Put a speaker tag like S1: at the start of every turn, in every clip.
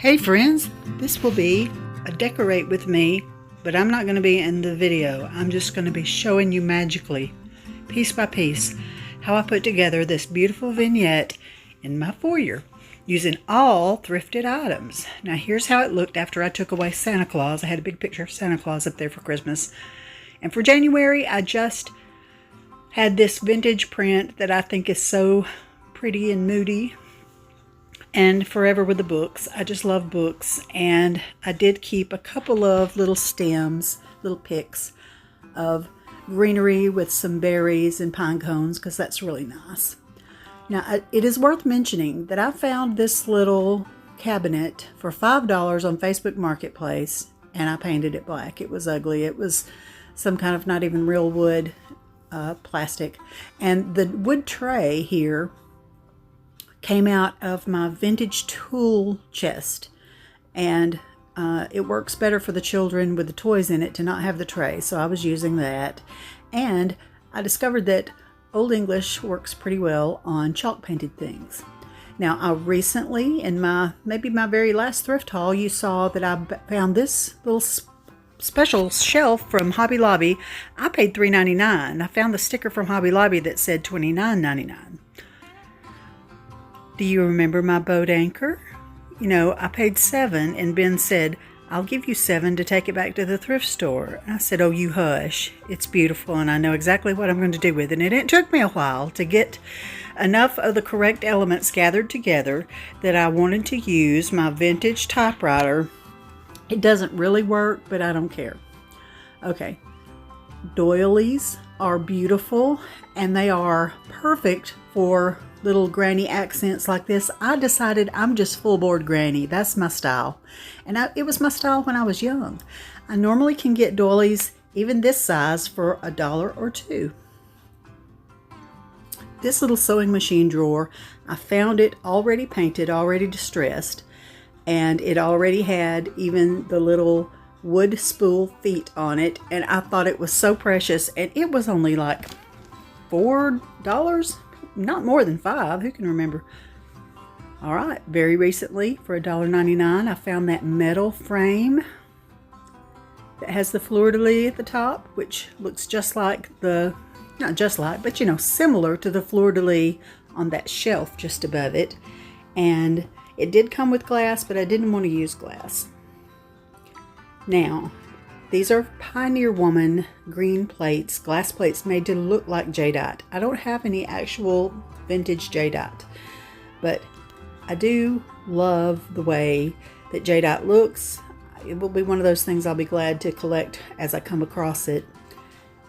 S1: Hey friends, this will be a decorate with me, but I'm not going to be in the video. I'm just going to be showing you magically, piece by piece, how I put together this beautiful vignette in my foyer using all thrifted items. Now here's how it looked after I took away Santa Claus. I had a big picture of Santa Claus up there for Christmas. And for January, I just had this vintage print that I think is so pretty and moody. And forever with the books. I just love books, and I did keep a couple of little stems, little picks of greenery with some berries and pine cones because that's really nice. Now it is worth mentioning that I found this little cabinet for $5 on Facebook Marketplace, and I painted it black. It was ugly. It was some kind of not even real wood, plastic, and the wood tray here came out of my vintage tool chest, and it works better for the children with the toys in it to not have the tray, so I was using that. And I discovered that Old English works pretty well on chalk painted things. Now I recently, in maybe my very last thrift haul, you saw that I found this little special shelf from Hobby Lobby. I paid $3.99. I found the sticker from Hobby Lobby that said $29.99. Do you remember my boat anchor? You know, I paid $7, and Ben said, I'll give you $7 to take it back to the thrift store. And I said, oh, you hush. It's beautiful, and I know exactly what I'm going to do with it. And it took me a while to get enough of the correct elements gathered together that I wanted to use my vintage typewriter. It doesn't really work, but I don't care. Okay, doilies are beautiful, and they are perfect for little granny accents like this. I decided I'm just full board granny. That's my style. And it was my style when I was young. I normally can get doilies even this size for $1 or $2. This little sewing machine drawer, I found it already painted, already distressed, and it already had even the little wood spool feet on it, and I thought it was so precious, and it was only like $4, not more than $5. Who can remember? All right, very recently for $1.99 I found that metal frame that has the fleur-de-lis at the top, which looks just like not just like, but you know, similar to the fleur-de-lis on that shelf just above it. And it did come with glass, but I didn't want to use glass. Now, these are Pioneer Woman green plates, glass plates made to look like jadeite. I don't have any actual vintage jadeite, but I do love the way that jadeite looks. It will be one of those things I'll be glad to collect as I come across it.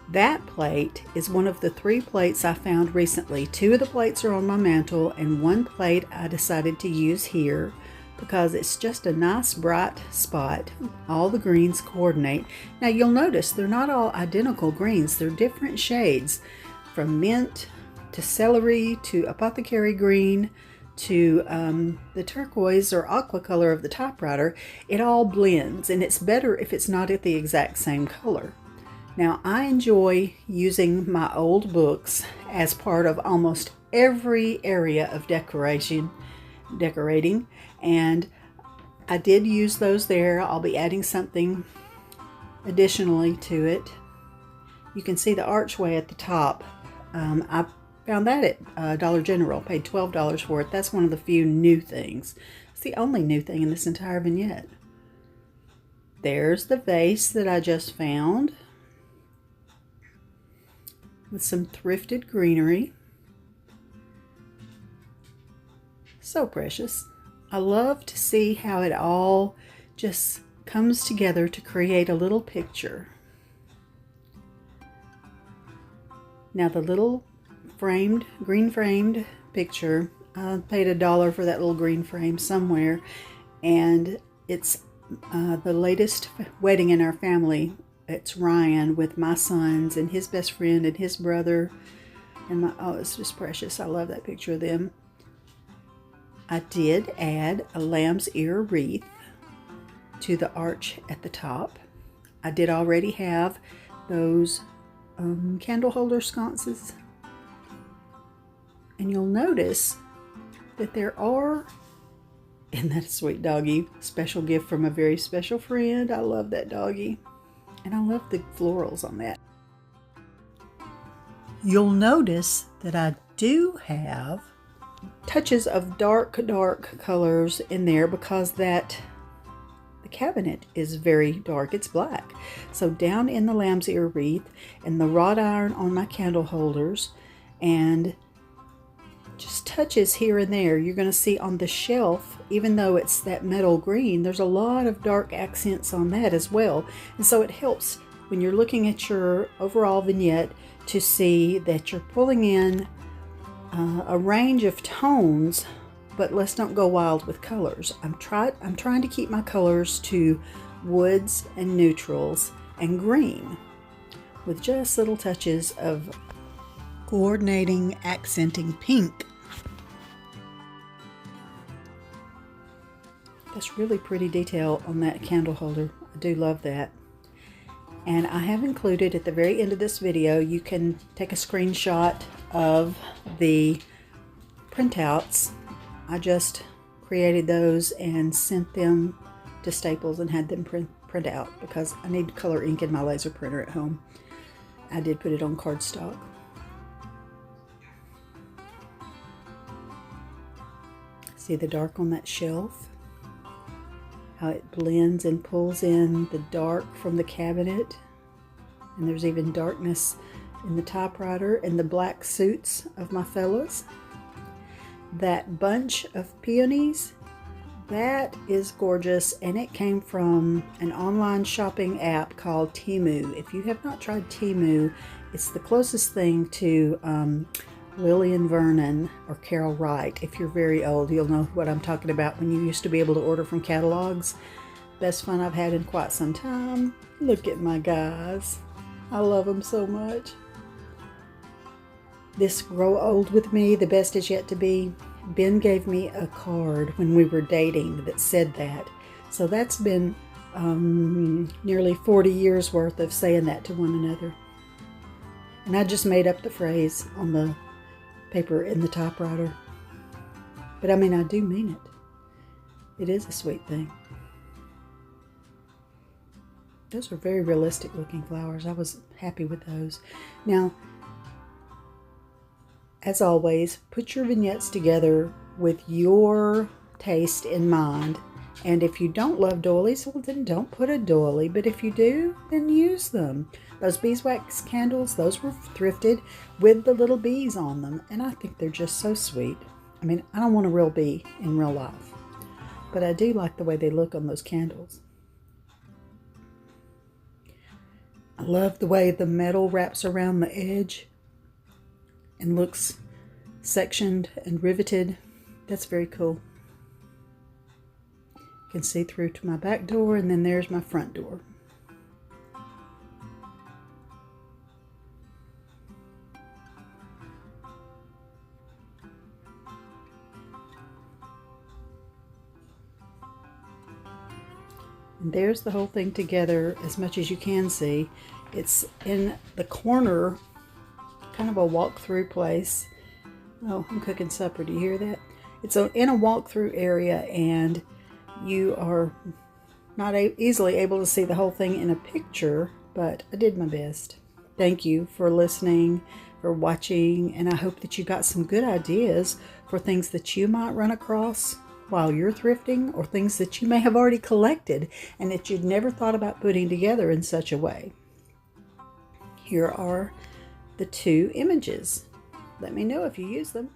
S1: That plate is one of the 3 plates I found recently. 2 of the plates are on my mantle, and 1 plate I decided to use here because it's just a nice bright spot. All the greens coordinate. Now you'll notice they're not all identical greens. They're different shades, from mint to celery to apothecary green to the turquoise or aqua color of the typewriter. It all blends, and it's better if it's not at the exact same color. Now I enjoy using my old books as part of almost every area of decorating, and I did use those there. I'll be adding something additionally to it. You can see the archway at the top. I found that at Dollar General, paid $12 for it. That's one of the few new things. It's the only new thing in this entire vignette. There's the vase that I just found with some thrifted greenery. So precious. I love to see how it all just comes together to create a little picture. Now the little green framed picture, I paid $1 for that little green frame somewhere, and it's the latest wedding in our family. It's Ryan with my sons and his best friend and his brother, and oh, it's just precious. I love that picture of them. I did add a lamb's ear wreath to the arch at the top. I did already have those candle holder sconces, and you'll notice that there are Isn't that a sweet doggy? Special gift from a very special friend. I love that doggy. And I love the florals on that. You'll notice that I do have touches of dark colors in there because the cabinet is very dark. It's black. So down in the lamb's ear wreath and the wrought iron on my candle holders and just touches here and there, you're going to see on the shelf, even though it's that metal green, there's a lot of dark accents on that as well. And so it helps when you're looking at your overall vignette to see that you're pulling in a range of tones, but let's don't go wild with colors. I'm trying to keep my colors to woods and neutrals and green with just little touches of coordinating, accenting pink. That's really pretty detail on that candle holder. I do love that. And I have included at the very end of this video, you can take a screenshot of the printouts. I just created those and sent them to Staples and had them print out because I need color ink in my laser printer at home. I did put it on cardstock. See the dark on that shelf? How it blends and pulls in the dark from the cabinet. And there's even darkness in the typewriter and the black suits of my fellows. That bunch of peonies, that is gorgeous, and it came from an online shopping app called Temu. If you have not tried Temu, it's the closest thing to Lillian Vernon or Carol Wright. If you're very old, you'll know what I'm talking about when you used to be able to order from catalogs. Best fun I've had in quite some time. Look at my guys. I love them so much. This Grow Old With Me, the best is yet to be. Ben gave me a card when we were dating that said that. So that's been nearly 40 years worth of saying that to one another. And I just made up the phrase on the paper in the typewriter. But I mean, I do mean it. It is a sweet thing. Those are very realistic looking flowers. I was happy with those. Now, as always, put your vignettes together with your taste in mind. And if you don't love doilies, well then don't put a doily. But if you do, then use them. Those beeswax candles, those were thrifted with the little bees on them. And I think they're just so sweet. I mean, I don't want a real bee in real life. But I do like the way they look on those candles. I love the way the metal wraps around the edge and looks sectioned and riveted. That's very cool. You can see through to my back door, and then there's my front door. And there's the whole thing together as much as you can see. It's in the corner, kind of a walk-through place. Oh, I'm cooking supper. Do you hear that? It's in a walk-through area, and you are not easily able to see the whole thing in a picture, but I did my best. Thank you for listening, for watching, and I hope that you got some good ideas for things that you might run across while you're thrifting, or things that you may have already collected and that you'd never thought about putting together in such a way. Here are the two images. Let me know if you use them.